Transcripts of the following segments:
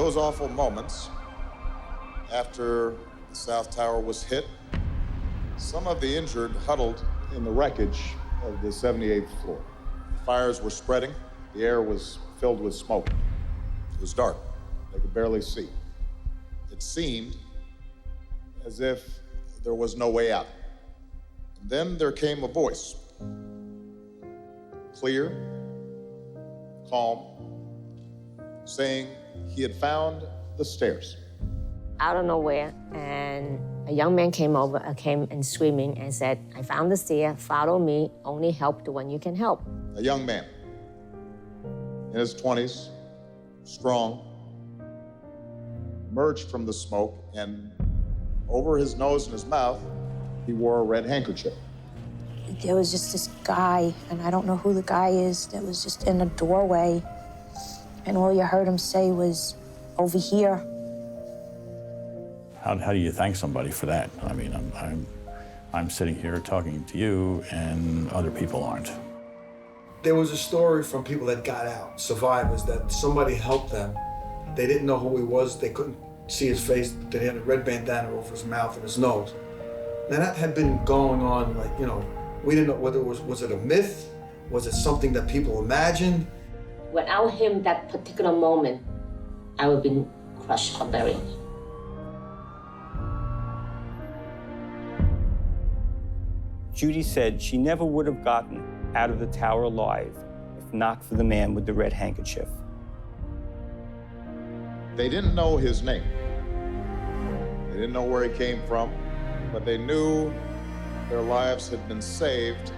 those awful moments, after the South Tower was hit, some of the injured huddled in the wreckage of the 78th floor. The fires were spreading. The air was filled with smoke. It was dark. They could barely see. It seemed as if there was no way out. And then there came a voice, clear, calm, saying he had found the stairs. Out of nowhere, and a young man came and screaming and said, "I found the stair, follow me, only help the one you can help." A young man in his 20s, strong, emerged from the smoke, and over his nose and his mouth, he wore a red handkerchief. There was just this guy, and I don't know who the guy is, that was just in a doorway, and all you heard him say was, "Over here." How do you thank somebody for that? I mean, I'm sitting here talking to you, and other people aren't. There was a story from people that got out, survivors, that somebody helped them. They didn't know who he was. They couldn't see his face. They had a red bandana over his mouth and his nose. Now that had been going on, like, you know, we didn't know whether it was it a myth? Was it something that people imagined? Without him, that particular moment, I would have been crushed or buried. Judy said she never would have gotten out of the tower alive if not for the man with the red handkerchief. They didn't know his name. They didn't know where he came from, but they knew their lives had been saved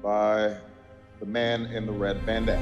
by the man in the red bandana.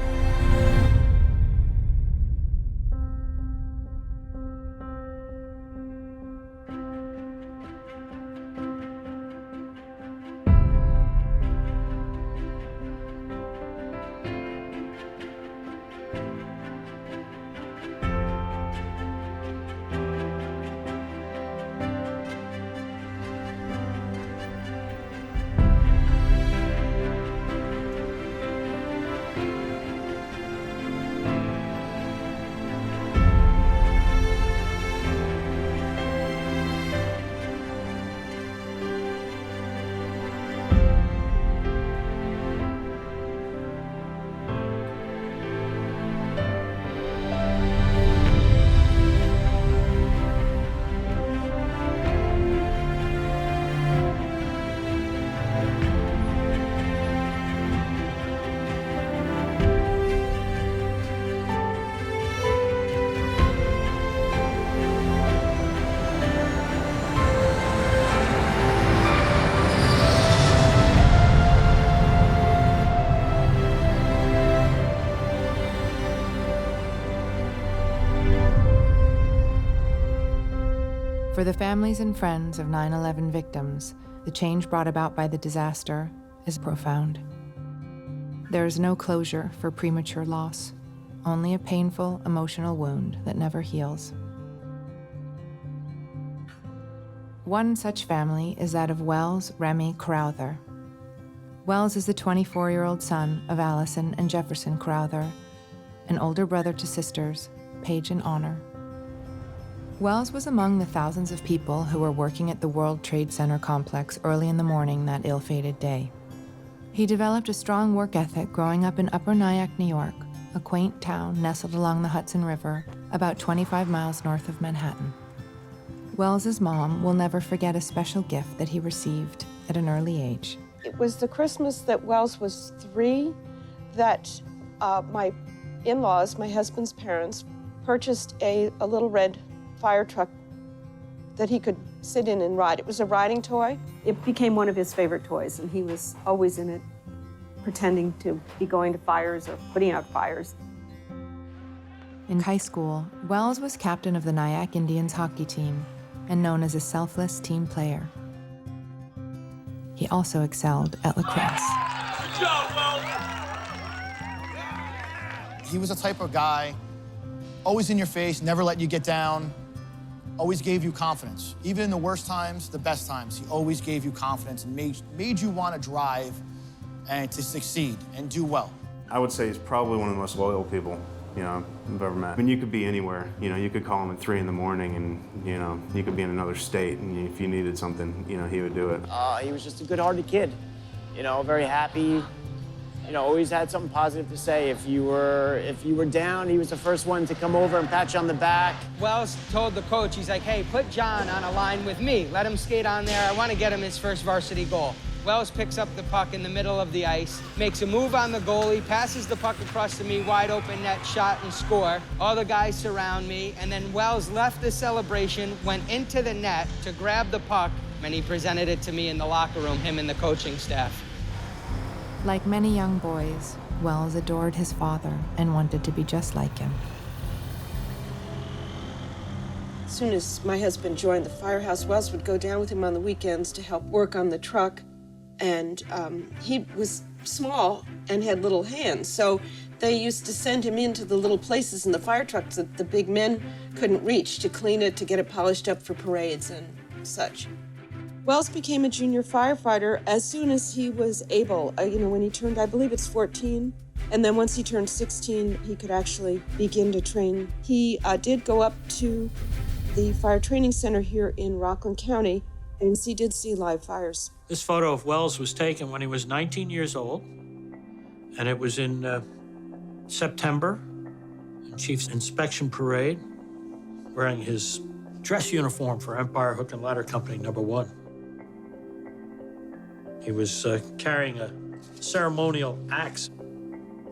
For the families and friends of 9/11 victims, the change brought about by the disaster is profound. There is no closure for premature loss, only a painful, emotional wound that never heals. One such family is that of Wells Remy Crowther. Wells is the 24-year-old son of Allison and Jefferson Crowther, an older brother to sisters, Paige and Honor. Wells was among the thousands of people who were working at the World Trade Center complex early in the morning that ill-fated day. He developed a strong work ethic growing up in Upper Nyack, New York, a quaint town nestled along the Hudson River, about 25 miles north of Manhattan. Wells's mom will never forget a special gift that he received at an early age. It was the Christmas that Wells was 3 that my in-laws, my husband's parents, purchased a little red fire truck that he could sit in and ride. It was a riding toy. It became one of his favorite toys, and he was always in it, pretending to be going to fires or putting out fires. In high school, Wells was captain of the Nyack Indians hockey team and known as a selfless team player. He also excelled at lacrosse. Good job, Wells! He was the type of guy, always in your face, never let you get down, always gave you confidence. Even in the worst times, the best times, he always gave you confidence and made you want to drive and to succeed and do well. I would say he's probably one of the most loyal people you know, I've ever met. I mean, you could be anywhere. You know, you could call him at 3 in the morning and, you know, you could be in another state, and if you needed something, you know, he would do it. He was just a good-hearted kid, you know, very happy. You know, always had something positive to say. If you were down, he was the first one to come over and pat you on the back. Wells told the coach, he's like, hey, put John on a line with me. Let him skate on there. I want to get him his first varsity goal. Wells picks up the puck in the middle of the ice, makes a move on the goalie, passes the puck across to me, wide open net, shot and score. All the guys surround me, and then Wells left the celebration, went into the net to grab the puck, and he presented it to me in the locker room, him and the coaching staff. Like many young boys, Wells adored his father and wanted to be just like him. As soon as my husband joined the firehouse, Wells would go down with him on the weekends to help work on the truck. And he was small and had little hands, so they used to send him into the little places in the fire trucks that the big men couldn't reach to clean it, to get it polished up for parades and such. Wells became a junior firefighter as soon as he was able. You know, when he turned, I believe it's 14, and then once he turned 16, he could actually begin to train. He did go up to the fire training center here in Rockland County, and he did see live fires. This photo of Wells was taken when he was 19 years old, and it was in September, Chief's inspection parade, wearing his dress uniform for Empire Hook and Ladder Company #1. He was carrying a ceremonial axe.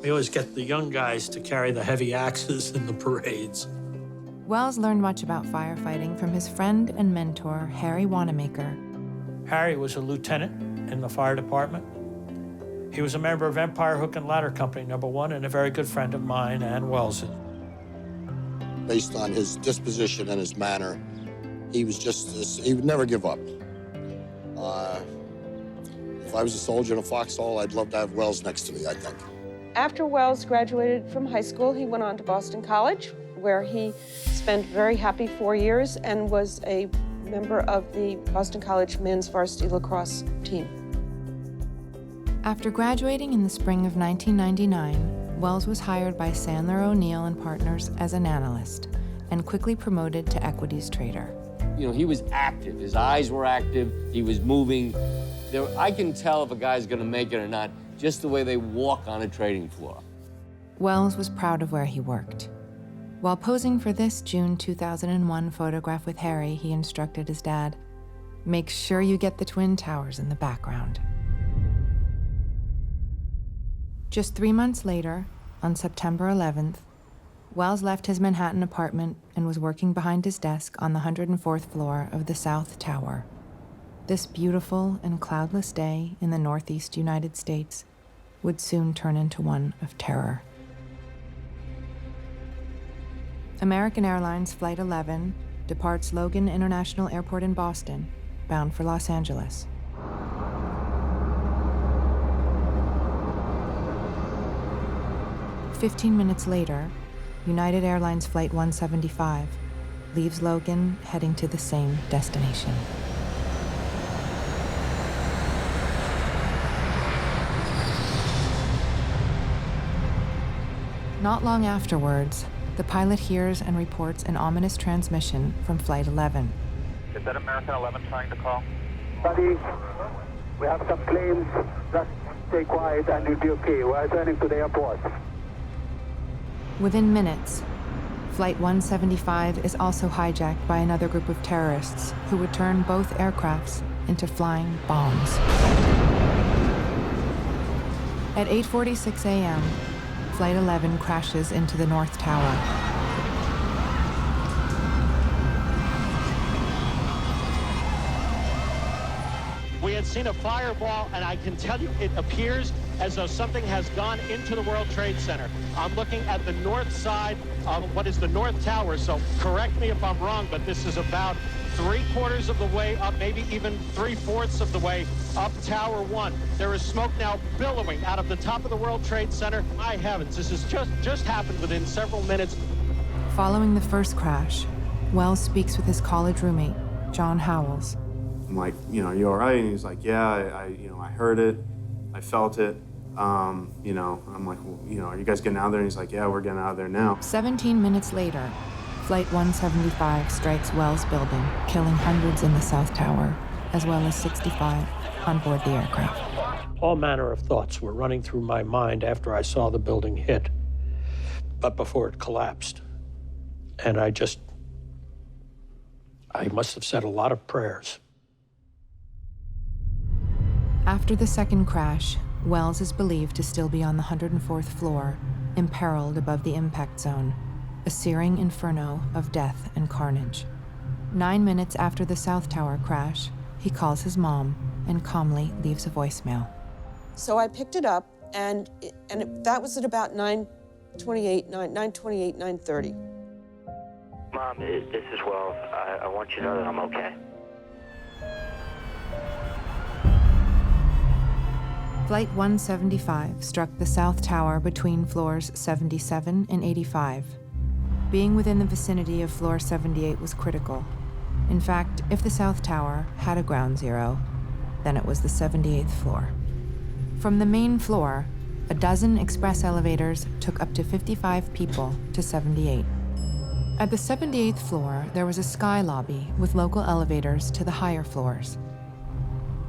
We always get the young guys to carry the heavy axes in the parades. Wells learned much about firefighting from his friend and mentor, Harry Wanamaker. Harry was a lieutenant in the fire department. He was a member of Empire Hook and Ladder Company #1 and a very good friend of mine and Wells's. Based on his disposition and his manner, he was just, he would never give up. If I was a soldier in a foxhole, I'd love to have Wells next to me, I think. After Wells graduated from high school, he went on to Boston College, where he spent a very happy 4 years and was a member of the Boston College men's varsity lacrosse team. After graduating in the spring of 1999, Wells was hired by Sandler O'Neill and Partners as an analyst and quickly promoted to equities trader. You know, he was active. His eyes were active. He was moving. I can tell if a guy's going to make it or not just the way they walk on a trading floor. Wells was proud of where he worked. While posing for this June 2001 photograph with Harry, he instructed his dad, "Make sure you get the Twin Towers in the background." Just 3 months later, on September 11th, Wells left his Manhattan apartment and was working behind his desk on the 104th floor of the South Tower. This beautiful and cloudless day in the Northeast United States would soon turn into one of terror. American Airlines Flight 11 departs Logan International Airport in Boston, bound for Los Angeles. "15 minutes later, United Airlines Flight 175 leaves Logan heading to the same destination. Not long afterwards, the pilot hears and reports an ominous transmission from Flight 11. Is that American 11 trying to call? Buddy, we have some claims. Just stay quiet and you'll be okay. We're returning to the airport. Within minutes, Flight 175 is also hijacked by another group of terrorists who would turn both aircrafts into flying bombs. At 8:46 a.m., Flight 11 crashes into the North Tower. We had seen a fireball, and I can tell you it appears as though something has gone into the World Trade Center. I'm looking at the north side of what is the North Tower, so correct me if I'm wrong, but this is about 3/4 of the way up, maybe even 3/4 of the way up Tower 1. There is smoke now billowing out of the top of the World Trade Center. My heavens, this has just happened within several minutes. Following the first crash, Wells speaks with his college roommate, John Howells. I'm like, you know, you all right? And he's like, yeah, I heard it, I felt it. You know, I'm like, well, you know, are you guys getting out of there? And he's like, yeah, we're getting out of there now. 17 minutes later, Flight 175 strikes Wells Building, killing hundreds in the South Tower, as well as 65 on board the aircraft. All manner of thoughts were running through my mind after I saw the building hit, but before it collapsed. And I must have said a lot of prayers. After the second crash, Wells is believed to still be on the 104th floor, imperiled above the impact zone, a searing inferno of death and carnage. 9 minutes after the South Tower crash, he calls his mom and calmly leaves a voicemail. So I picked it up, and that was at about 9:28, 9:30. Mom, this is Wells. I want you to know that I'm okay. Flight 175 struck the South Tower between floors 77 and 85. Being within the vicinity of floor 78 was critical. In fact, if the South Tower had a ground zero, then it was the 78th floor. From the main floor, a dozen express elevators took up to 55 people to 78. At the 78th floor, there was a sky lobby with local elevators to the higher floors.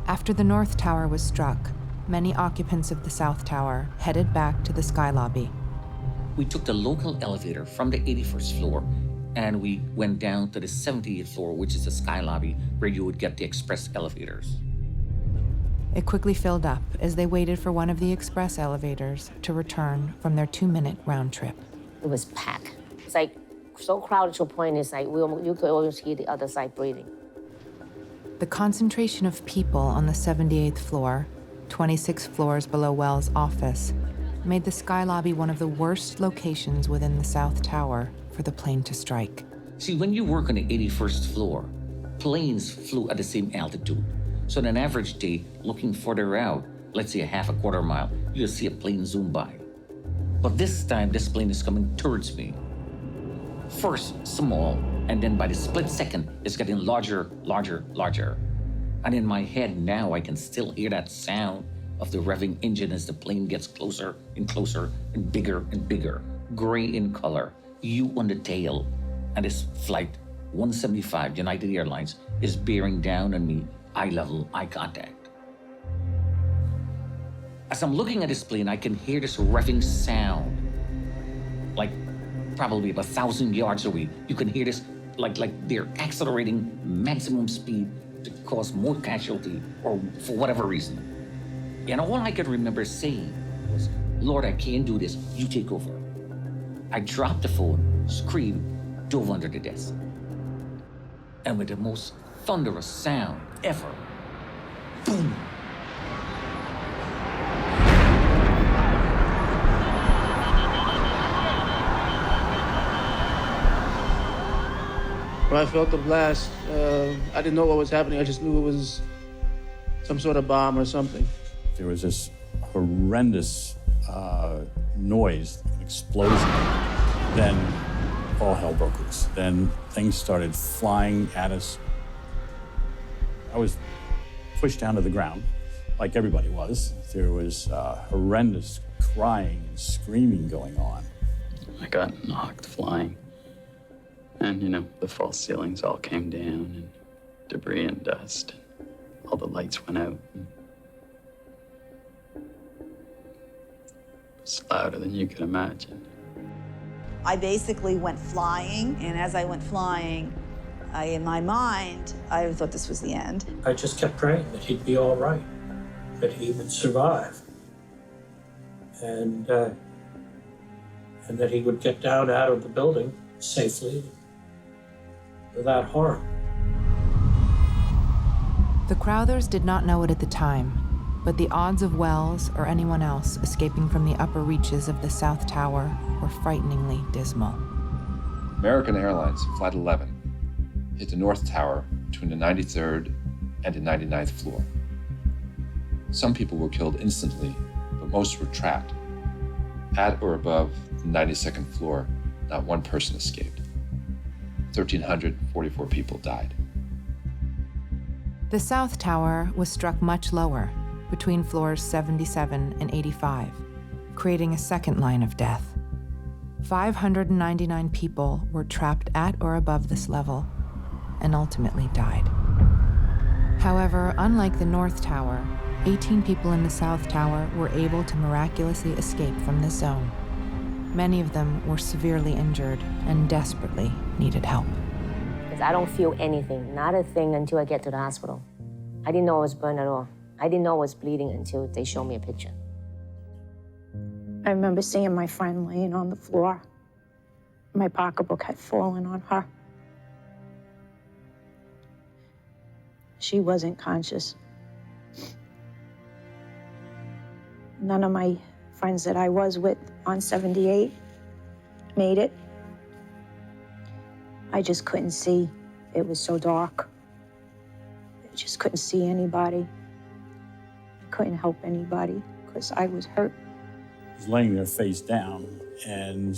After the North Tower was struck, many occupants of the South Tower headed back to the sky lobby. We took the local elevator from the 81st floor and we went down to the 78th floor, which is the sky lobby where you would get the express elevators. It quickly filled up as they waited for one of the express elevators to return from their 2-minute round trip. It was packed. It's like so crowded to a point, it's like you could almost hear the other side breathing. The concentration of people on the 78th floor, 26 floors below Wells' office, made the sky lobby one of the worst locations within the South Tower for the plane to strike. See, when you work on the 81st floor, planes flew at the same altitude. So on an average day, looking further out, let's say a quarter mile, you'll see a plane zoom by. But this time, this plane is coming towards me. First, small, and then by the split second, it's getting larger, larger, larger. And in my head now, I can still hear that sound of the revving engine as the plane gets closer and closer and bigger, gray in color, you on the tail. And this flight 175, United Airlines, is bearing down on me, eye contact. As I'm looking at this plane, I can hear this revving sound, like probably about 1,000 yards away. You can hear this like they're accelerating maximum speed to cause more casualty or for whatever reason. And all I could remember saying was, Lord, I can't do this, you take over. I dropped the phone, screamed, dove under the desk. And with the most thunderous sound ever, boom. When I felt the blast, I didn't know what was happening. I just knew it was some sort of bomb or something. There was this horrendous noise, an explosion. Then all hell broke loose. Then things started flying at us. I was pushed down to the ground, like everybody was. There was horrendous crying and screaming going on. I got knocked flying. And, the false ceilings all came down, and debris and dust, and all the lights went out. It's louder than you could imagine. I basically went flying, and as I went flying, in my mind, I thought this was the end. I just kept praying that he'd be all right, that he would survive, and that he would get down out of the building safely, without harm. The Crowthers did not know it at the time, but the odds of Wells or anyone else escaping from the upper reaches of the South Tower were frighteningly dismal. American Airlines Flight 11 hit the North Tower between the 93rd and the 99th floor. Some people were killed instantly, but most were trapped. At or above the 92nd floor, not one person escaped. 1,344 people died. The South Tower was struck much lower, between floors 77 and 85, creating a second line of death. 599 people were trapped at or above this level and ultimately died. However, unlike the North Tower, 18 people in the South Tower were able to miraculously escape from this zone. Many of them were severely injured and desperately needed help. Because I don't feel anything, not a thing until I get to the hospital. I didn't know I was burned at all. I didn't know I was bleeding until they showed me a picture. I remember seeing my friend laying on the floor. My pocketbook had fallen on her. She wasn't conscious. None of my friends that I was with on 78 made it. I just couldn't see. It was so dark. I just couldn't see anybody. I couldn't help anybody because I was hurt. I was laying there face down, and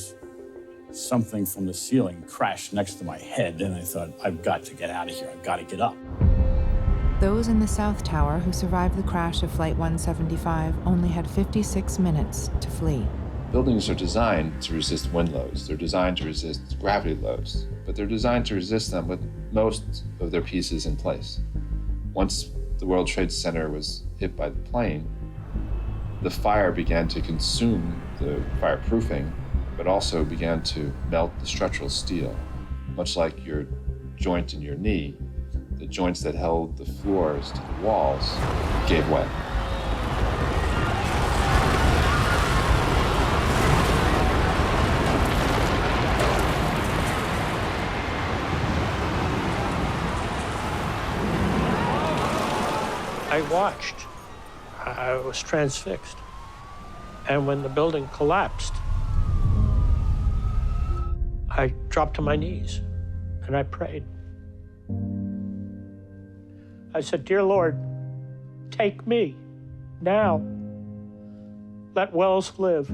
something from the ceiling crashed next to my head, and I thought, I've got to get out of here. I've got to get up. Those in the South Tower who survived the crash of Flight 175 only had 56 minutes to flee. Buildings are designed to resist wind loads. They're designed to resist gravity loads, but they're designed to resist them with most of their pieces in place. Once the World Trade Center was hit by the plane, the fire began to consume the fireproofing, but also began to melt the structural steel. Much like your joint in your knee, the joints that held the floors to the walls gave way. I watched. I was transfixed. And when the building collapsed, I dropped to my knees and I prayed. I said, "Dear Lord, take me now. Let Wells live.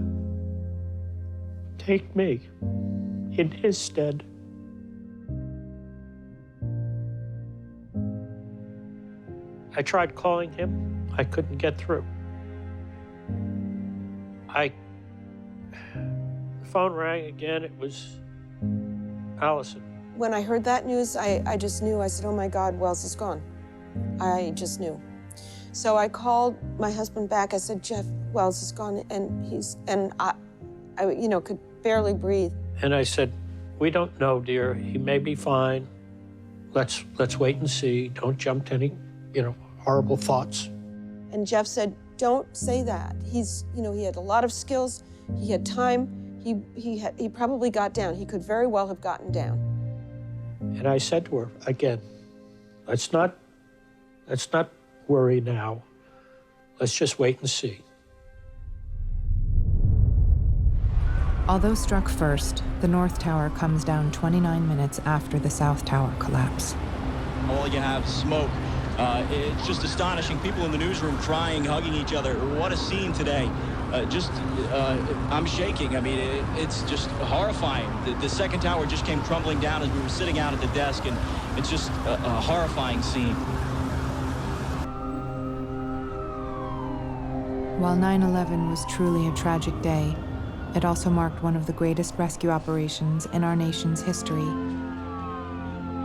Take me in his stead." I tried calling him. I couldn't get through. The phone rang again. It was Allison. When I heard that news, I just knew. I said, oh my God, Wells is gone. I just knew. So I called my husband back. I said, Jeff, Wells is gone, and I could barely breathe. And I said, "We don't know, dear. He may be fine. Let's wait and see. Don't jump to any, horrible thoughts." And Jeff said, don't say that. He had a lot of skills. He had time. He probably got down. He could very well have gotten down. And I said to her, again, let's not worry now. Let's just wait and see. Although struck first, the North Tower comes down 29 minutes after the South Tower collapse. All you have is smoke. It's just astonishing. People in the newsroom crying, hugging each other. What a scene today. I'm shaking. I mean, it's just horrifying. The second tower just came crumbling down as we were sitting out at the desk, and it's just a horrifying scene. While 9/11 was truly a tragic day, it also marked one of the greatest rescue operations in our nation's history.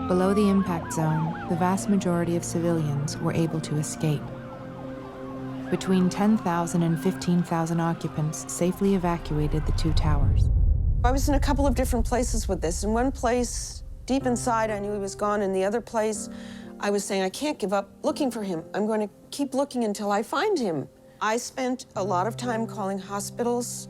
Below the impact zone, the vast majority of civilians were able to escape. Between 10,000 and 15,000 occupants safely evacuated the two towers. I was in a couple of different places with this. In one place, deep inside, I knew he was gone. In the other place, I was saying, I can't give up looking for him. I'm going to keep looking until I find him. I spent a lot of time calling hospitals.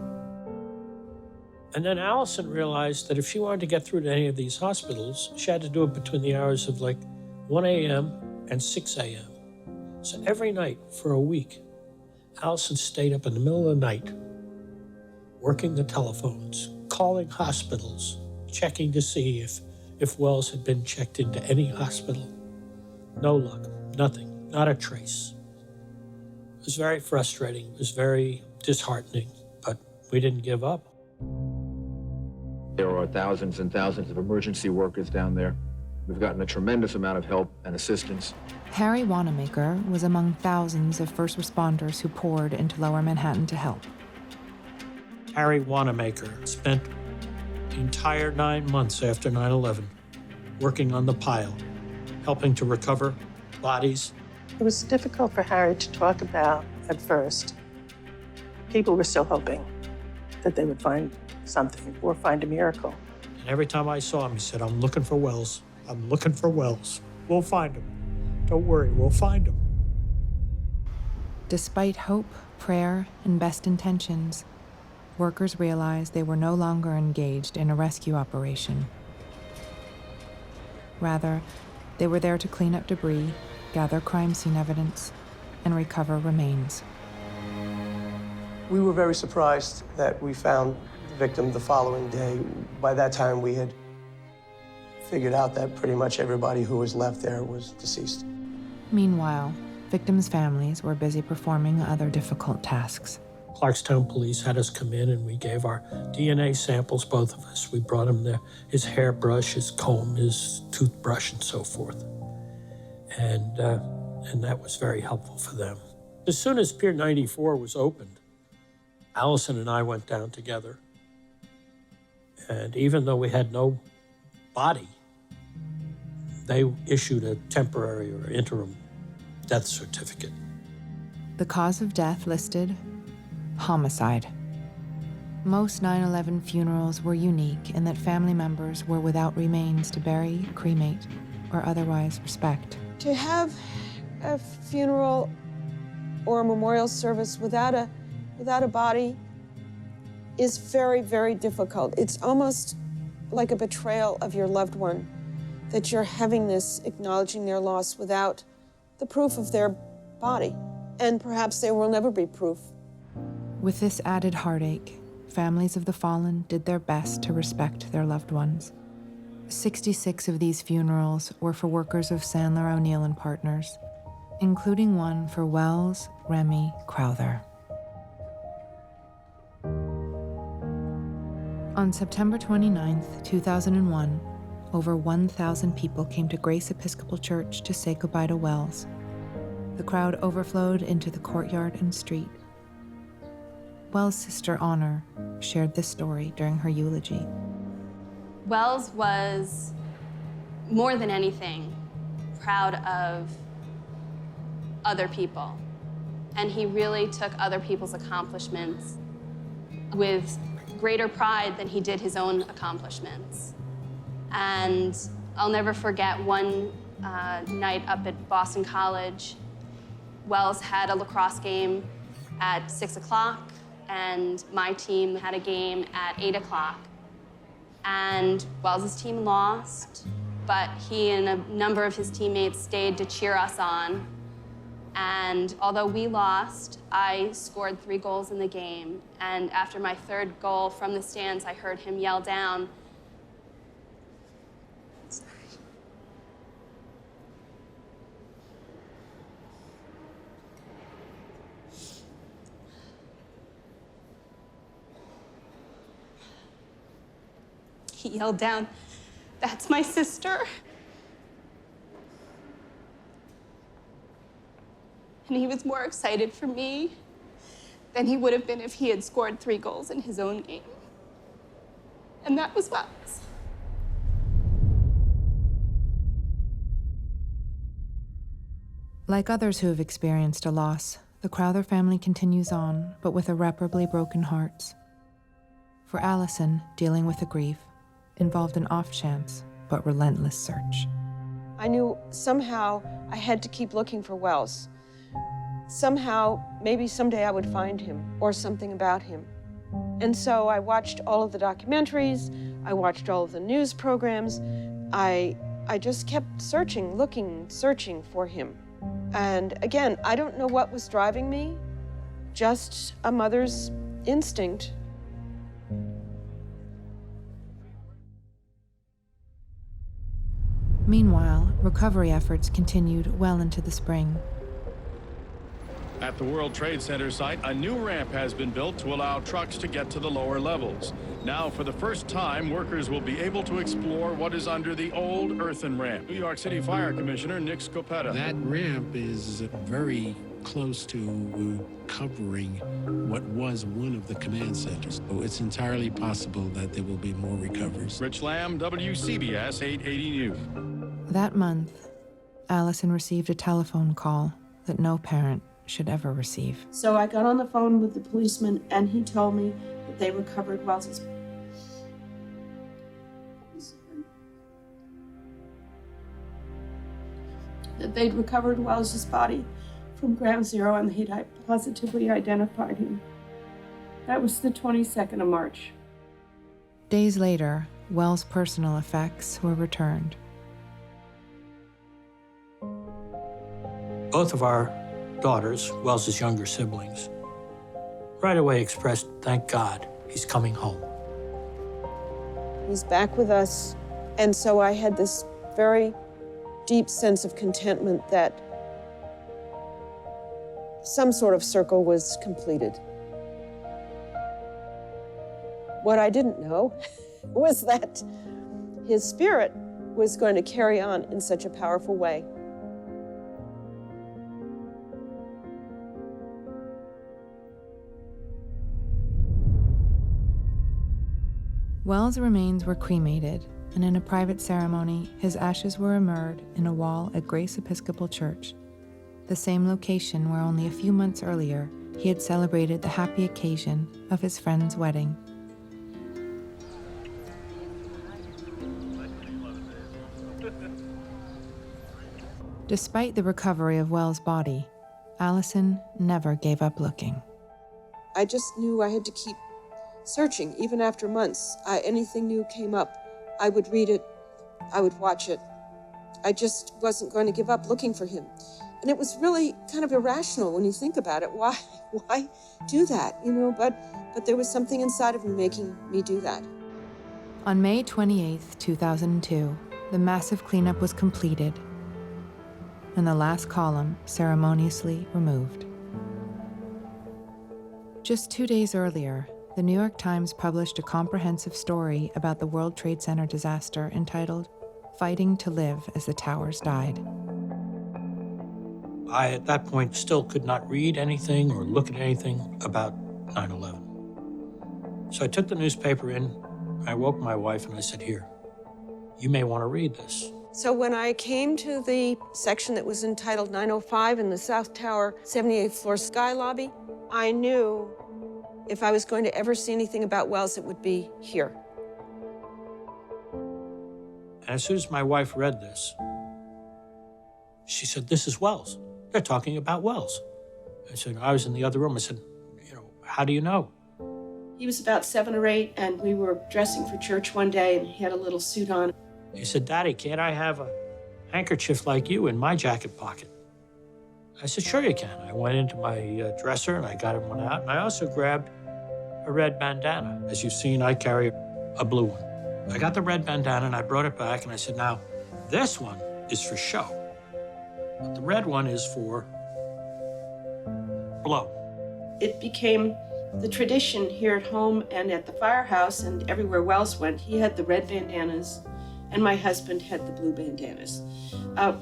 And then Allison realized that if she wanted to get through to any of these hospitals, she had to do it between the hours of 1 a.m. and 6 a.m. So every night for a week, Allison stayed up in the middle of the night, working the telephones, calling hospitals, checking to see if Wells had been checked into any hospital. No luck, nothing, not a trace. It was very frustrating. It was very disheartening, but we didn't give up. There are thousands and thousands of emergency workers down there. We've gotten a tremendous amount of help and assistance. Harry Wanamaker was among thousands of first responders who poured into Lower Manhattan to help. Harry Wanamaker spent the entire 9 months after 9/11 working on the pile, helping to recover bodies. It was difficult for Harry to talk about at first. People were still hoping that they would find something or find a miracle. And every time I saw him, he said, "I'm looking for Wells. I'm looking for Wells. We'll find him. Don't worry, we'll find him." Despite hope, prayer, and best intentions, workers realized they were no longer engaged in a rescue operation. Rather, they were there to clean up debris, gather crime scene evidence, and recover remains. We were very surprised that we found the victim the following day. By that time, we had figured out that pretty much everybody who was left there was deceased. Meanwhile, victims' families were busy performing other difficult tasks. Clarkstown police had us come in and we gave our DNA samples, both of us. We brought him his hairbrush, his comb, his toothbrush, and so forth. And that was very helpful for them. As soon as Pier 94 was opened, Allison and I went down together. And even though we had no body, they issued a temporary or interim death certificate. The cause of death listed: homicide. Most 9/11 funerals were unique in that family members were without remains to bury, cremate, or otherwise respect. To have a funeral or a memorial service without a body is very, very difficult. It's almost like a betrayal of your loved one, that you're having this, acknowledging their loss without the proof of their body. And perhaps there will never be proof. With this added heartache, families of the fallen did their best to respect their loved ones. 66 of these funerals were for workers of Sandler O'Neill and Partners, including one for Wells Remy Crowther. On September 29, 2001, over 1,000 people came to Grace Episcopal Church to say goodbye to Wells. The crowd overflowed into the courtyard and street. Wells' sister Honor shared this story during her eulogy. Wells was, more than anything, proud of other people. And he really took other people's accomplishments with greater pride than he did his own accomplishments. And I'll never forget one night up at Boston College. Wells had a lacrosse game at 6 o'clock, and my team had a game at 8 o'clock. And Wells' team lost, but he and a number of his teammates stayed to cheer us on. And although we lost, I scored 3 goals in the game. And after my 3rd goal from the stands, I heard him yell down, he yelled down, "That's my sister." And he was more excited for me than he would have been if he had scored 3 goals in his own game. And that was Wells. Like others who have experienced a loss, the Crowther family continues on, but with irreparably broken hearts. For Allison, dealing with the grief involved an off-chance but relentless search. I knew somehow I had to keep looking for Wells. Somehow, maybe someday I would find him or something about him. And so I watched all of the documentaries, I watched all of the news programs. I just kept searching, looking, searching for him. And again, I don't know what was driving me, just a mother's instinct. Meanwhile, recovery efforts continued well into the spring. At the World Trade Center site, a new ramp has been built to allow trucks to get to the lower levels. Now, for the first time, workers will be able to explore what is under the old earthen ramp. New York City Fire Commissioner Nick Scopetta. That ramp is very close to covering what was one of the command centers. So it's entirely possible that there will be more recoveries. Rich Lamb, WCBS 880 News. That month, Allison received a telephone call that no parent should ever receive. So I got on the phone with the policeman, and he told me that they recovered Wells's. That they'd recovered Wells's body from Ground Zero, and he'd positively identified him. That was the 22nd of March. Days later, Wells' personal effects were returned. Both of our daughters, Wells's younger siblings, right away expressed, thank God, he's coming home. He's back with us, and so I had this very deep sense of contentment that some sort of circle was completed. What I didn't know was that his spirit was going to carry on in such a powerful way. Wells' remains were cremated, and in a private ceremony, his ashes were immured in a wall at Grace Episcopal Church, the same location where only a few months earlier he had celebrated the happy occasion of his friend's wedding. Despite the recovery of Wells' body, Allison never gave up looking. I just knew I had to keep searching, even after months. Anything new came up, I would read it, I would watch it. I just wasn't going to give up looking for him. And it was really kind of irrational when you think about it. Why do that, you know? But there was something inside of me making me do that. On May 28, 2002, the massive cleanup was completed, and the last column ceremoniously removed. Just 2 days earlier, the New York Times published a comprehensive story about the World Trade Center disaster entitled "Fighting to Live as the Towers Died." I, at that point, still could not read anything or look at anything about 9/11. So I took the newspaper in, I woke my wife, and I said, here, you may want to read this. So when I came to the section that was entitled 905 in the South Tower 78th floor sky lobby, I knew if I was going to ever see anything about Wells, it would be here. And as soon as my wife read this, she said, this is Wells. They're talking about Wells. I said, I was in the other room. I said, how do you know? He was about 7 or 8, and we were dressing for church one day, and he had a little suit on. He said, Daddy, can't I have a handkerchief like you in my jacket pocket? I said, sure you can. I went into my dresser, and I got him one out, and I also grabbed a red bandana. As you've seen, I carry a blue one. I got the red bandana, and I brought it back, and I said, now, this one is for show. But the red one is for blow. It became the tradition here at home and at the firehouse and everywhere Wells went. He had the red bandanas, and my husband had the blue bandanas.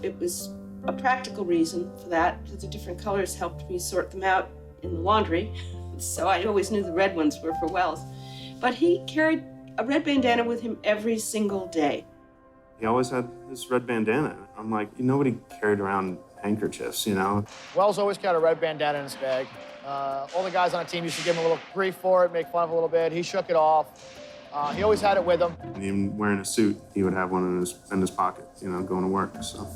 It was a practical reason for that. The different colors helped me sort them out in the laundry, so I always knew the red ones were for Wells. But he carried a red bandana with him every single day. He always had this red bandana. I'm like, nobody carried around handkerchiefs, you know? Wells always carried a red bandana in his bag. All the guys on the team used to give him a little grief for it, make fun of it a little bit. He shook it off. He always had it with him. And even wearing a suit, he would have one in his pocket, you know, going to work, so.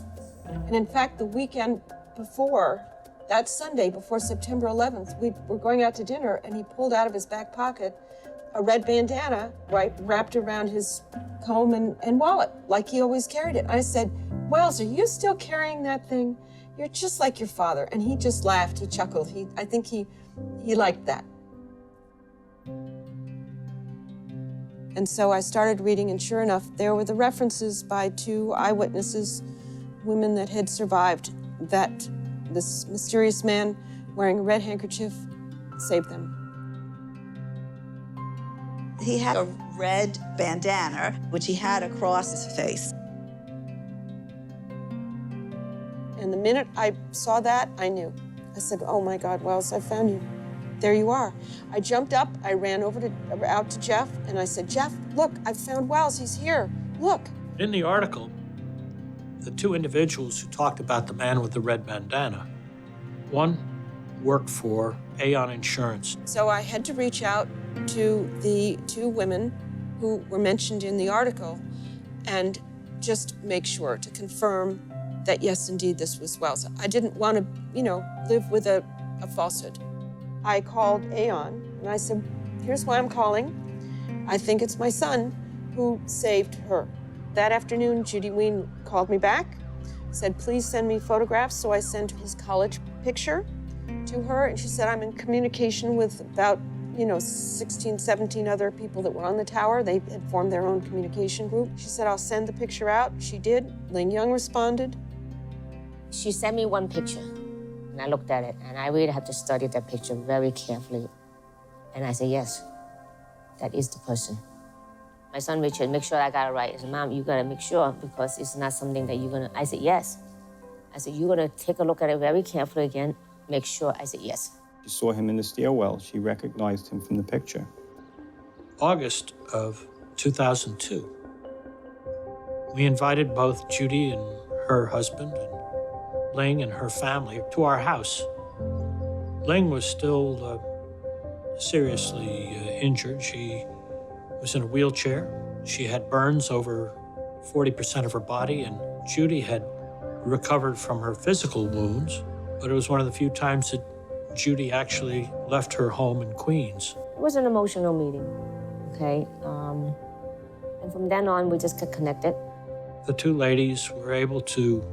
And in fact, the weekend before, that Sunday before September 11th, we were going out to dinner, and he pulled out of his back pocket a red bandana, right, wrapped around his comb and wallet, like he always carried it. I said, Wells, are you still carrying that thing? You're just like your father. And he just laughed, he chuckled. I think he liked that. And so I started reading, and sure enough, there were the references by 2 eyewitnesses, women that had survived, that this mysterious man wearing a red handkerchief saved them. He had a red bandana, which he had across his face. And the minute I saw that, I knew. I said, oh my God, Wells, I found you. There you are. I jumped up, I ran out to Jeff, and I said, Jeff, look, I found Wells, he's here, look. In the article, the two individuals who talked about the man with the red bandana, one worked for Aon Insurance. So I had to reach out to the two women who were mentioned in the article and just make sure to confirm that, yes, indeed, this was Wells. I didn't want to, live with a falsehood. I called Aon and I said, here's why I'm calling. I think it's my son who saved her. That afternoon, Judy Ween called me back, said, please send me photographs. So I sent his college picture to her, and she said, I'm in communication with about 16, 17 other people that were on the tower. They had formed their own communication group. She said, I'll send the picture out. She did. Ling Young responded. She sent me one picture, and I looked at it, and I really had to study that picture very carefully. And I said, yes, that is the person. My son Richard, make sure I got it right. He said, Mom, you gotta make sure, because it's not something that you're gonna. I said, yes. I said, you're gonna take a look at it very carefully again, make sure. I said, yes. She saw him in the stairwell. She recognized him from the picture. August of 2002, we invited both Judy and her husband and Ling and her family to our house. Ling was still seriously injured. She was in a wheelchair. She had burns over 40% of her body, and Judy had recovered from her physical wounds, but it was one of the few times that Judy actually left her home in Queens. It was an emotional meeting, okay? And from then on, we just got connected. The two ladies were able to,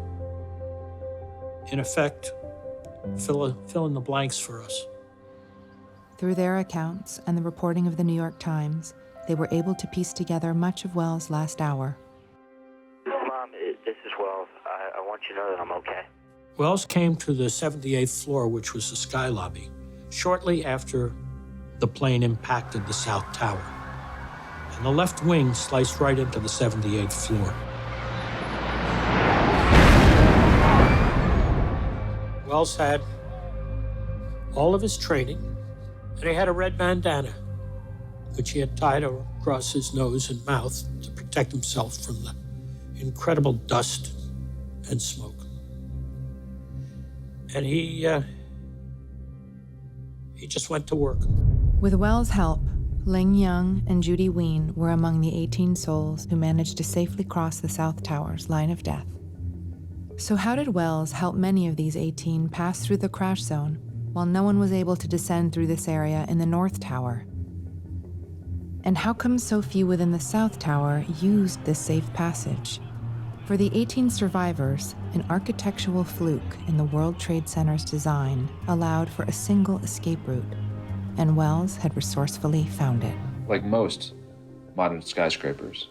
in effect, fill in the blanks for us. Through their accounts and the reporting of the New York Times, they were able to piece together much of Wells' last hour. Mom, this is Wells. I want you to know that I'm okay. Wells came to the 78th floor, which was the sky lobby, shortly after the plane impacted the South Tower. And the left wing sliced right into the 78th floor. Wells had all of his training, and he had a red bandana, which he had tied across his nose and mouth to protect himself from the incredible dust and smoke. And he just went to work. With Wells' help, Ling Young and Judy Ween were among the 18 souls who managed to safely cross the South Tower's line of death. So how did Wells help many of these 18 pass through the crash zone while no one was able to descend through this area in the North Tower? And how come so few within the South Tower used this safe passage? For the 18 survivors, an architectural fluke in the World Trade Center's design allowed for a single escape route, and Wells had resourcefully found it. Like most modern skyscrapers,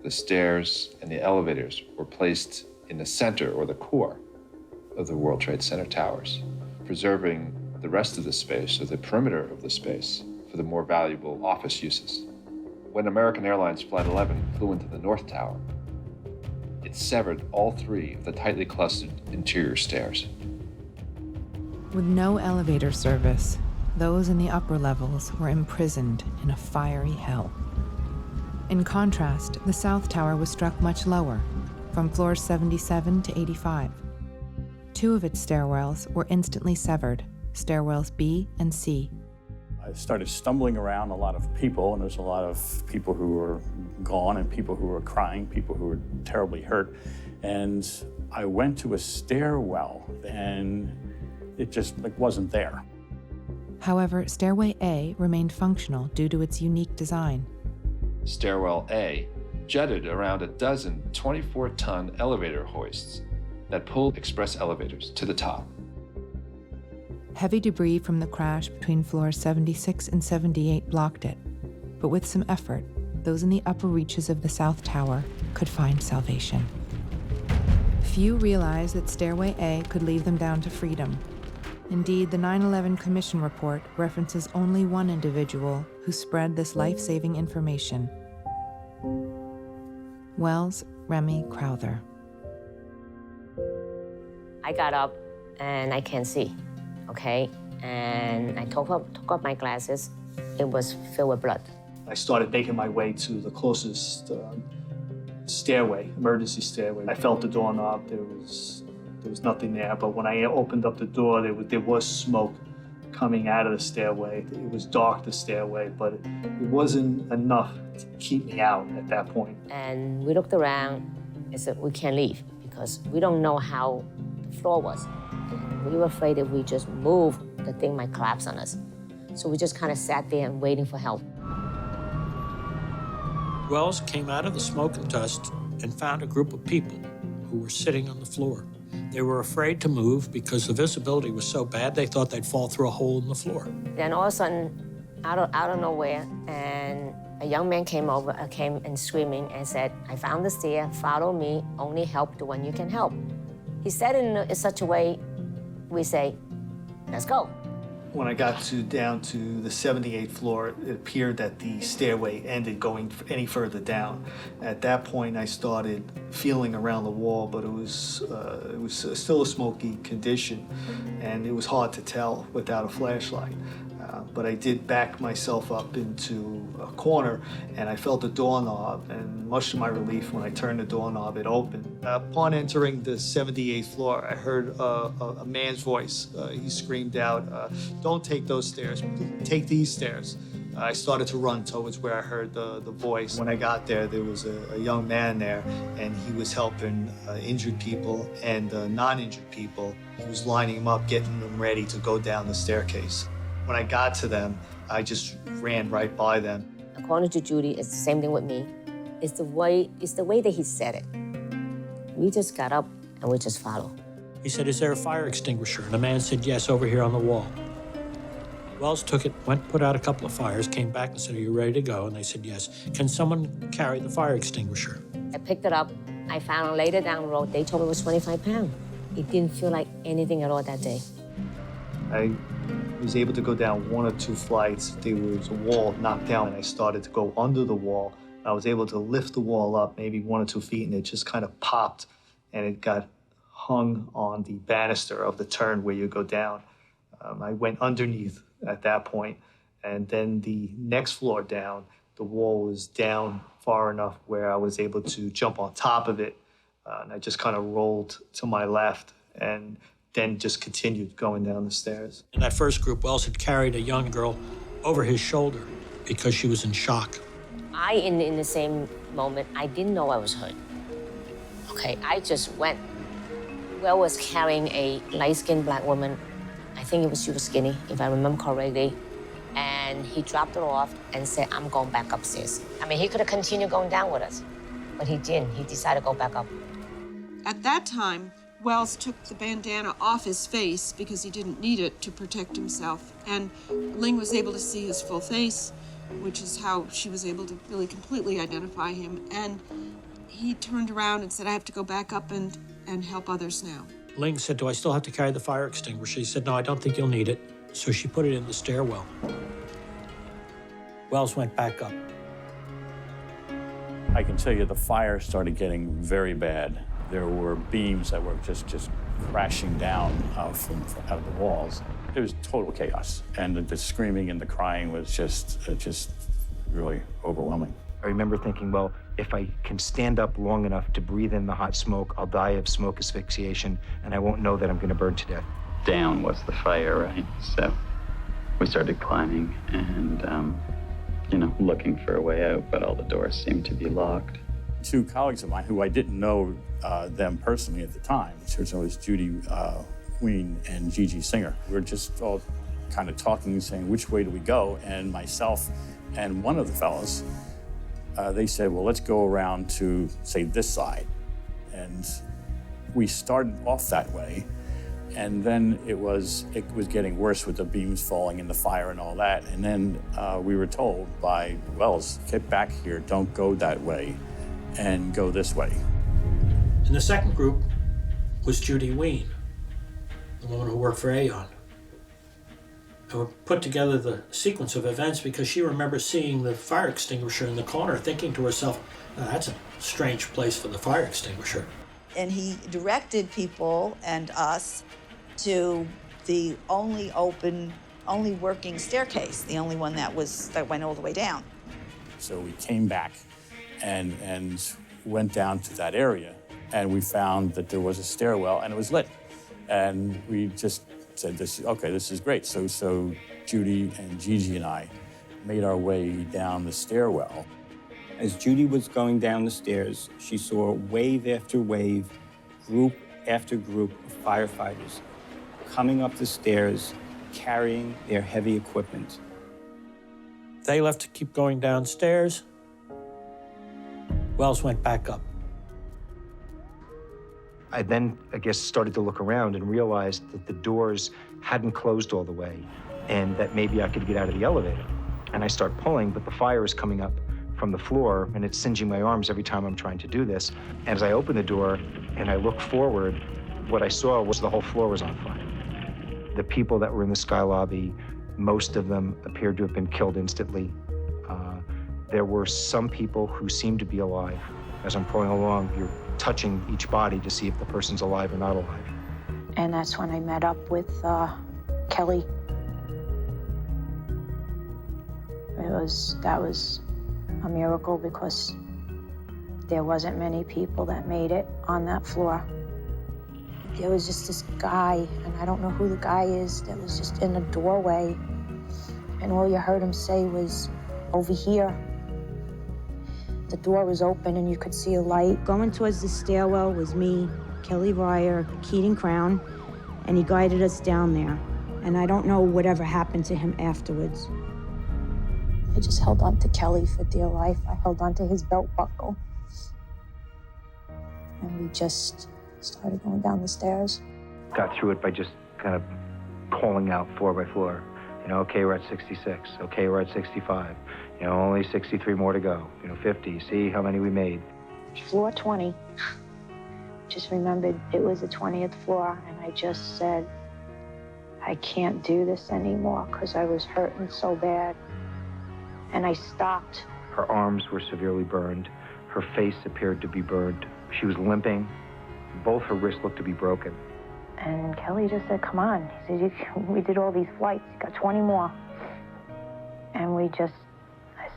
the stairs and the elevators were placed in the center or the core of the World Trade Center towers, preserving the rest of the space, or the perimeter of the space, for the more valuable office uses. When American Airlines Flight 11 flew into the North Tower, it severed all three of the tightly clustered interior stairs. With no elevator service, those in the upper levels were imprisoned in a fiery hell. In contrast, the South Tower was struck much lower, from floors 77 to 85. Two of its stairwells were instantly severed, stairwells B and C. I started stumbling around a lot of people, and there's a lot of people who were gone and people who were crying, people who were terribly hurt. And I went to a stairwell, and it just wasn't there. However, Stairway A remained functional due to its unique design. Stairwell A jutted around a dozen 24-ton elevator hoists that pulled express elevators to the top. Heavy debris from the crash between floors 76 and 78 blocked it, but with some effort, those in the upper reaches of the South Tower could find salvation. Few realized that Stairway A could lead them down to freedom, Indeed, the 9/11 Commission report references only one individual who spread this life-saving information: Wells Remy Crowther. I got up and I can't see, okay? And I took off my glasses. It was filled with blood. I started making my way to the closest stairway, emergency stairway. I felt the doorknob. There was nothing there, but when I opened up the door, there was smoke coming out of the stairway. It was dark, the stairway, but it wasn't enough to keep me out at that point. And we looked around and said, we can't leave because we don't know how the floor was. And we were afraid if we just moved, the thing might collapse on us. So we just kind of sat there and waiting for help. Wells came out of the smoke and dust and found a group of people who were sitting on the floor. They were afraid to move because the visibility was so bad they thought they'd fall through a hole in the floor. Then all of a sudden, out of nowhere, and a young man came and screaming and said, I found the stair, follow me, only help the one you can help. He said it in such a way, we say, let's go. When I got down to the 78th floor, it appeared that the stairway ended going any further down. At that point, I started feeling around the wall, but it was still a smoky condition, and it was hard to tell without a flashlight. But I did back myself up into a corner, and I felt the doorknob, and much to my relief, when I turned the doorknob, it opened. Upon entering the 78th floor, I heard a man's voice. He screamed out, don't take those stairs, take these stairs. I started to run towards where I heard the voice. When I got there, there was a young man there, and he was helping injured people and non-injured people. He was lining them up, getting them ready to go down the staircase. When I got to them, I just ran right by them. According to Judy, it's the same thing with me. It's the way that he said it. We just got up and we just followed. He said, is there a fire extinguisher? And the man said, yes, over here on the wall. Wells took it, went, put out a couple of fires, came back and said, are you ready to go? And they said, yes. Can someone carry the fire extinguisher? I picked it up. I found later down the road, they told me it was 25 pounds. It didn't feel like anything at all that day. I was able to go down one or two flights. There was a wall knocked down, and I started to go under the wall. I was able to lift the wall up maybe 1 or 2 feet, and it just kind of popped, and it got hung on the banister of the turn where you go down. I went underneath at that point, and then the next floor down, the wall was down far enough where I was able to jump on top of it, and I just kind of rolled to my left and then just continued going down the stairs. In that first group, Wells had carried a young girl over his shoulder because she was in shock. In the same moment, I didn't know I was hurt. Okay, I just went. Wells was carrying a light-skinned black woman. I think she was skinny, if I remember correctly. And he dropped her off and said, I'm going back upstairs. I mean, he could have continued going down with us, but he didn't. He decided to go back up. At that time, Wells took the bandana off his face because he didn't need it to protect himself. And Ling was able to see his full face, which is how she was able to really completely identify him. And he turned around and said, I have to go back up and help others now. Ling said, do I still have to carry the fire extinguisher? He said, no, I don't think you'll need it. So she put it in the stairwell. Wells went back up. I can tell you the fire started getting very bad. There were beams that were just crashing down from out of the walls. It was total chaos. And the screaming and the crying was just really overwhelming. I remember thinking, well, if I can stand up long enough to breathe in the hot smoke, I'll die of smoke asphyxiation, and I won't know that I'm going to burn to death. Down was the fire, right? So we started climbing and, looking for a way out, but all the doors seemed to be locked. 2 colleagues of mine who I didn't know them personally at the time, so it was Judy Ween and Gigi Singer. We were just all kind of talking, saying, which way do we go? And myself and one of the fellows, they said, well, let's go around to, say, this side. And we started off that way. And then it was getting worse with the beams falling in the fire and all that. And then we were told by Wells, get back here, don't go that way, and go this way. And the second group was Judy Ween, the woman who worked for Aon. put together the sequence of events because she remembers seeing the fire extinguisher in the corner, thinking to herself, oh, that's a strange place for the fire extinguisher. And he directed people and us to the only working staircase, the only one that went all the way down. So we came back and went down to that area, and we found that there was a stairwell and it was lit. And we just said, this is great. So Judy and Gigi and I made our way down the stairwell. As Judy was going down the stairs, she saw wave after wave, group after group of firefighters coming up the stairs, carrying their heavy equipment. They left to keep going downstairs. Wells went back up. I then, I guess, started to look around and realized that the doors hadn't closed all the way and that maybe I could get out of the elevator. And I start pulling, but the fire is coming up from the floor and it's singeing my arms every time I'm trying to do this. And as I open the door and I look forward, what I saw was the whole floor was on fire. The people that were in the sky lobby, most of them appeared to have been killed instantly. There were some people who seemed to be alive. As I'm pulling along, you're touching each body to see if the person's alive or not alive. And that's when I met up with Kelly. That was a miracle because there wasn't many people that made it on that floor. There was just this guy, and I don't know who the guy is, that was just in the doorway. And all you heard him say was, over here. The door was open and you could see a light. Going towards the stairwell was me, Kelly Ryer, Keating Crown, and he guided us down there. And I don't know whatever happened to him afterwards. I just held on to Kelly for dear life. I held on to his belt buckle. And we just started going down the stairs. Got through it by just kind of calling out floor by floor. You know, okay, we're at 66. Okay, we're at 65. You know, only 63 more to go. You know, 50. See how many we made. Floor 20. Just remembered it was the 20th floor, and I just said, I can't do this anymore because I was hurting so bad. And I stopped. Her arms were severely burned. Her face appeared to be burned. She was limping. Both her wrists looked to be broken. And Kelly just said, come on. He said, we did all these flights. You got 20 more. And I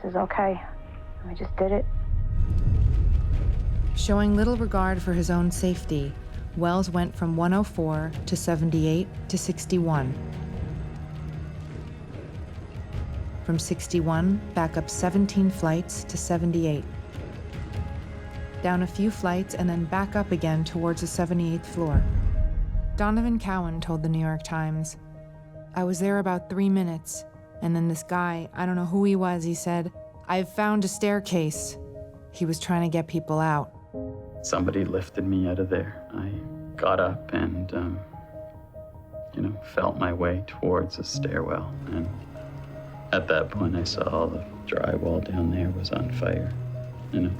says, okay. And we just did it. Showing little regard for his own safety, Wells went from 104 to 78 to 61. From 61, back up 17 flights to 78. Down a few flights and then back up again towards the 78th floor. Donovan Cowan told the New York Times, I was there about 3 minutes, and then this guy, I don't know who he was, he said, I've found a staircase. He was trying to get people out. Somebody lifted me out of there. I got up and, felt my way towards the stairwell. And at that point, I saw all the drywall down there was on fire.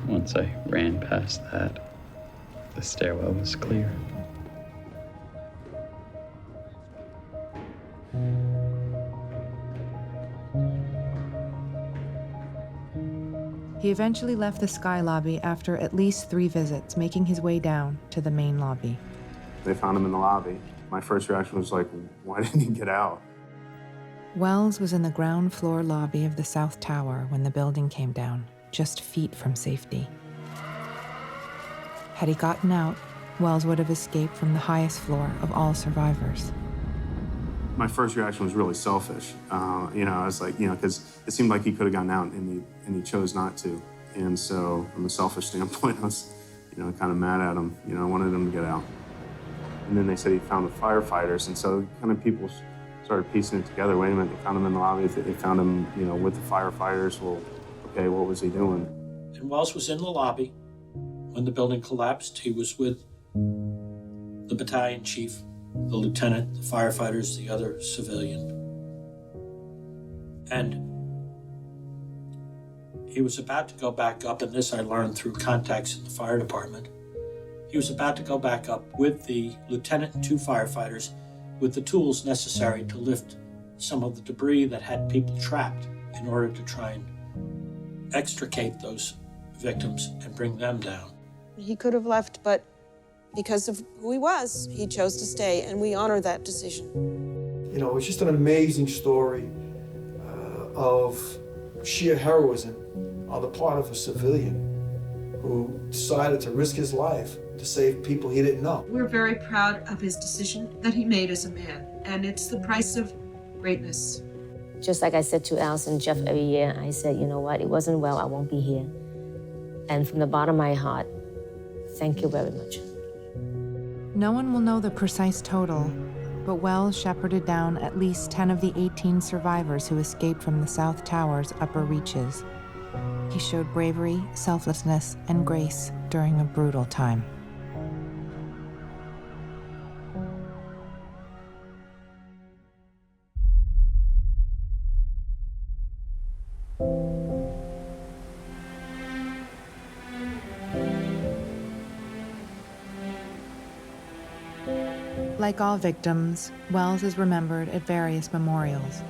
Once I ran past that, the stairwell was clear. He eventually left the sky lobby after at least 3 visits, making his way down to the main lobby. They found him in the lobby. My first reaction was like, why didn't he get out? Wells was in the ground floor lobby of the South Tower when the building came down, just feet from safety. Had he gotten out, Wells would have escaped from the highest floor of all survivors. My first reaction was really selfish. I was like, because it seemed like he could have gotten out and he chose not to. And so from a selfish standpoint, I was, kind of mad at him. I wanted him to get out. And then they said he found the firefighters. And so kind of people started piecing it together. Wait a minute, they found him in the lobby. They found him, with the firefighters. Well, okay, what was he doing? And Wells was in the lobby when the building collapsed. He was with the battalion chief, the lieutenant, the firefighters, the other civilian. And he was about to go back up, and this I learned through contacts in the fire department. He was about to go back up with the lieutenant and 2 firefighters with the tools necessary to lift some of the debris that had people trapped in order to try and extricate those victims and bring them down. He could have left, but because of who he was, he chose to stay, and we honor that decision. You know, it's just an amazing story of sheer heroism on the part of a civilian who decided to risk his life to save people he didn't know. We're very proud of his decision that he made as a man, and it's the price of greatness. Just like I said to Alice and Jeff every year, I said, you know what, it wasn't well, I won't be here. And from the bottom of my heart, thank you very much. No one will know the precise total, but Wells shepherded down at least 10 of the 18 survivors who escaped from the South Tower's upper reaches. He showed bravery, selflessness, and grace during a brutal time. Like all victims, Wells is remembered at various memorials.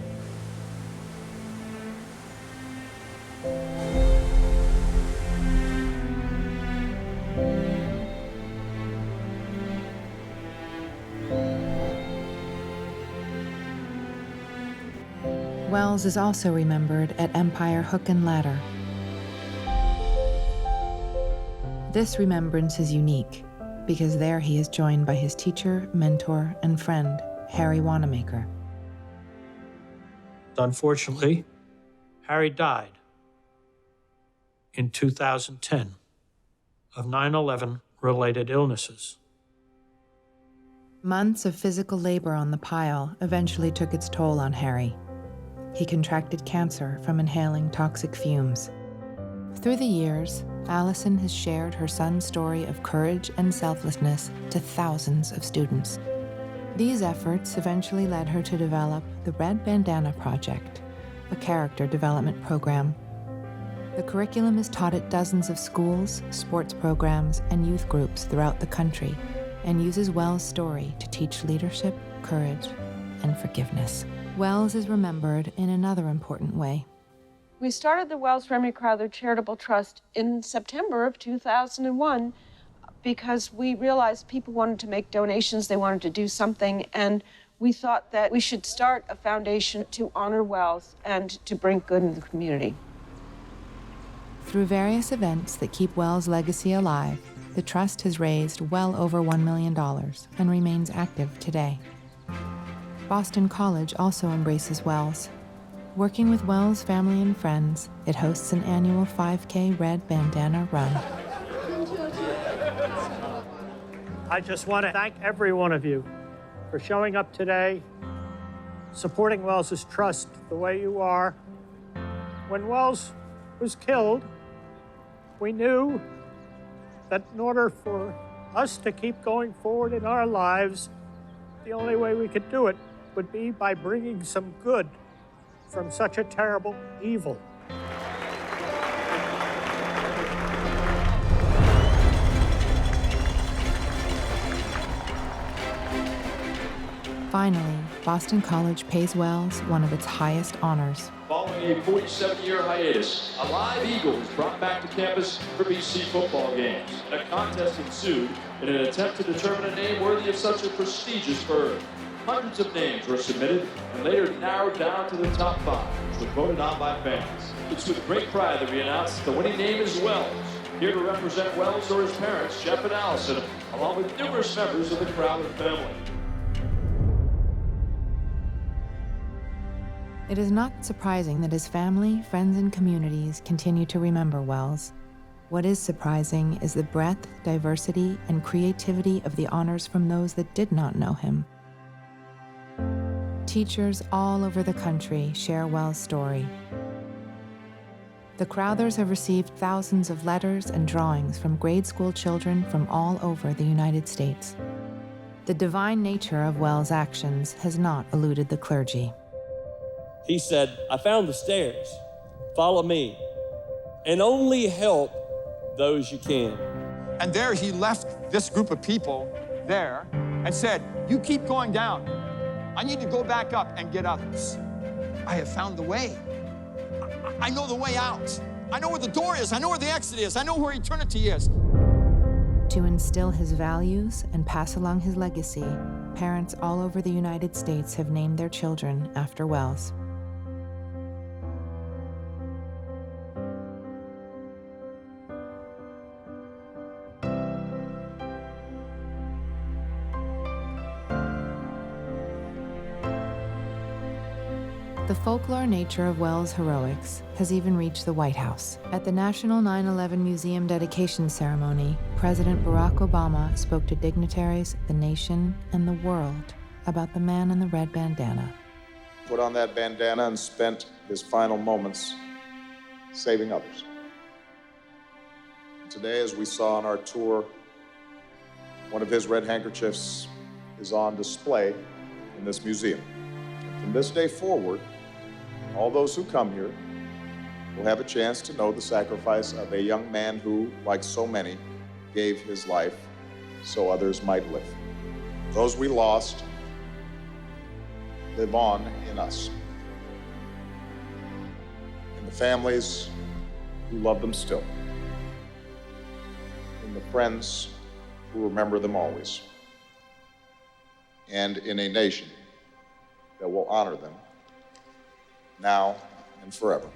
Wells is also remembered at Empire Hook and Ladder. This remembrance is unique, because there he is joined by his teacher, mentor, and friend, Harry Wanamaker. Unfortunately, Harry died in 2010 of 9/11 related illnesses. Months of physical labor on the pile eventually took its toll on Harry. He contracted cancer from inhaling toxic fumes. Through the years, Allison has shared her son's story of courage and selflessness to thousands of students. These efforts eventually led her to develop the Red Bandana Project, a character development program. The curriculum is taught at dozens of schools, sports programs, and youth groups throughout the country, and uses Wells' story to teach leadership, courage, and forgiveness. Wells is remembered in another important way. We started the Wells Remy Crowther Charitable Trust in September of 2001 because we realized people wanted to make donations, they wanted to do something, and we thought that we should start a foundation to honor Wells and to bring good in the community. Through various events that keep Wells' legacy alive, the trust has raised well over $1 million and remains active today. Boston College also embraces Wells. Working with Wells' family and friends, it hosts an annual 5K Red Bandana Run. I just want to thank every one of you for showing up today, supporting Wells' trust the way you are. When Wells was killed, we knew that in order for us to keep going forward in our lives, the only way we could do it would be by bringing some good from such a terrible evil. Finally, Boston College pays Wells one of its highest honors. Following a 47-year hiatus, a live eagle was brought back to campus for BC football games. A contest ensued in an attempt to determine a name worthy of such a prestigious bird. Hundreds of names were submitted and later narrowed down to the top 5, which were voted on by fans. It's with great pride that we announce the winning name is Wells. Here to represent Wells are his parents, Jeff and Allison, along with numerous members of the Crowther family. It is not surprising that his family, friends, and communities continue to remember Wells. What is surprising is the breadth, diversity, and creativity of the honors from those that did not know him. Teachers all over the country share Wells' story. The Crowthers have received thousands of letters and drawings from grade school children from all over the United States. The divine nature of Wells' actions has not eluded the clergy. He said, I found the stairs. Follow me. And only help those you can. And there he left this group of people there and said, you keep going down. I need to go back up and get others. I have found the way. I know the way out. I know where the door is. I know where the exit is. I know where eternity is. To instill his values and pass along his legacy, parents all over the United States have named their children after Wells. The folklore nature of Wells' heroics has even reached the White House. At the National 9/11 Museum dedication ceremony, President Barack Obama spoke to dignitaries, the nation, and the world about the man in the red bandana. Put on that bandana and spent his final moments saving others. Today, as we saw on our tour, one of his red handkerchiefs is on display in this museum. And from this day forward, all those who come here will have a chance to know the sacrifice of a young man who, like so many, gave his life so others might live. Those we lost live on in us. In the families who love them still. In the friends who remember them always. And in a nation that will honor them now and forever.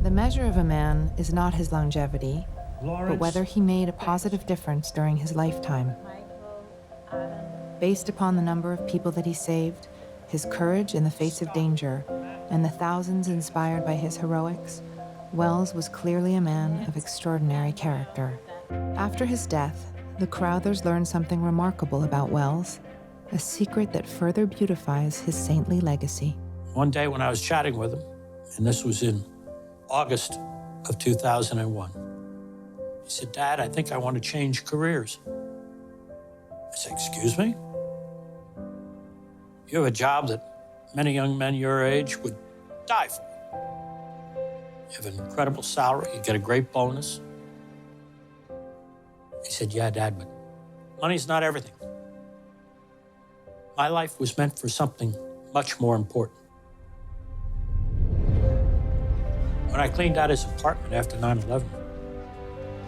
The measure of a man is not his longevity, but whether he made a positive difference during his lifetime. Based upon the number of people that he saved, his courage in the face of danger, and the thousands inspired by his heroics, Wells was clearly a man of extraordinary character. After his death, the Crowthers learned something remarkable about Wells, a secret that further beautifies his saintly legacy. One day when I was chatting with him, and this was in August of 2001, he said, "Dad, I think I want to change careers." I said, "Excuse me? You have a job that many young men your age would die for. You have an incredible salary, you get a great bonus." He said, "Yeah, Dad, but money's not everything. My life was meant for something much more important." When I cleaned out his apartment after 9/11,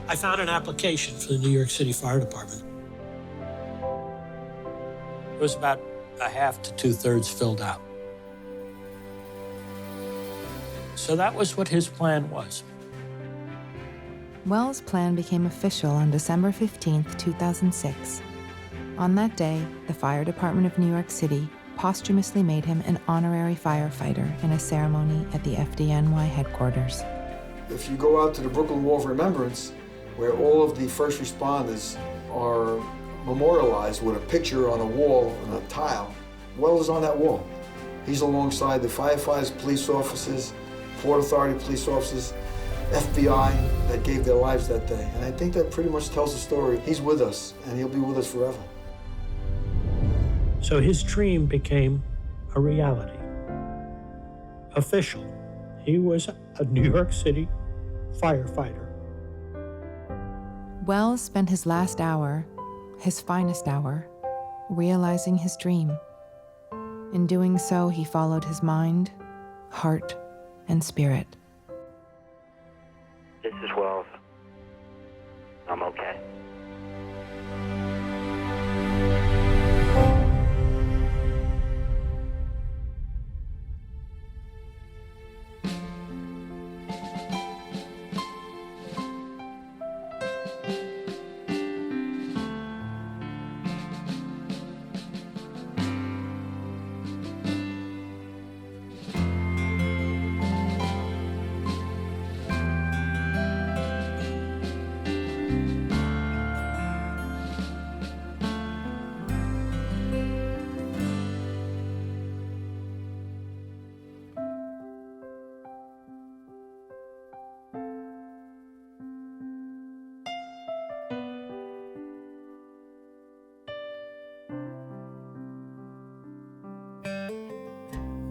I found an application for the New York City Fire Department. It was about a half to 2/3 filled out. So that was what his plan was. Wells' plan became official on December 15th, 2006. On that day, the Fire Department of New York City posthumously made him an honorary firefighter in a ceremony at the FDNY headquarters. If you go out to the Brooklyn Wall of Remembrance, where all of the first responders are memorialized with a picture on a wall and a tile, Wells is on that wall. He's alongside the firefighters, police officers, Port Authority police officers, FBI that gave their lives that day. And I think that pretty much tells the story. He's with us, and he'll be with us forever. So his dream became a reality. Official. He was a New York City firefighter. Wells spent his last hour, his finest hour, realizing his dream. In doing so, he followed his mind, heart, and spirit. This is Wells. I'm okay.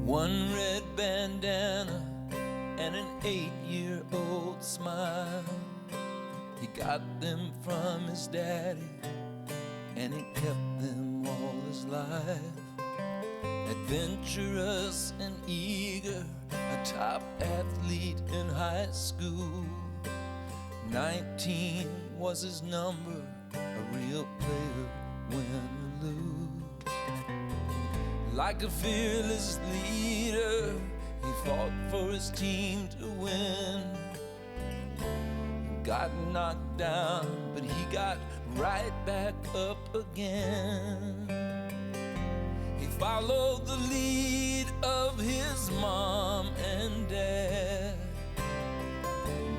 One red bandana and an 8-year-old smile. He got them from his daddy, and he kept them all the life. Adventurous and eager, a top athlete in high school. 19 was his number, a real player, win or lose. Like a fearless leader, he fought for his team to win. Got knocked down, but he got right back up again. He followed the lead of his mom and dad.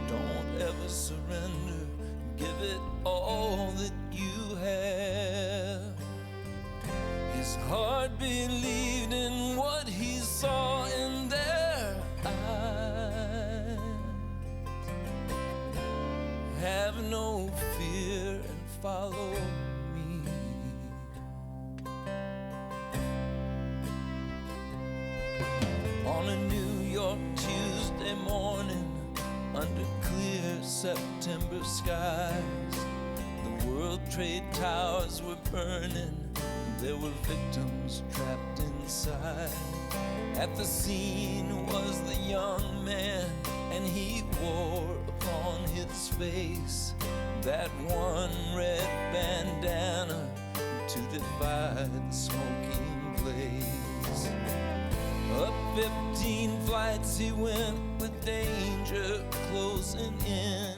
Don't ever surrender, give it all that you have. His heart believed in what he saw in their eyes. Have no fear and follow me. On a New York Tuesday morning, under clear September skies, the World Trade Towers were burning. There were victims trapped inside. At the scene was the young man, and he wore upon his face that one red bandana to defy the smoking blaze. Up 15 flights he went with danger closing in.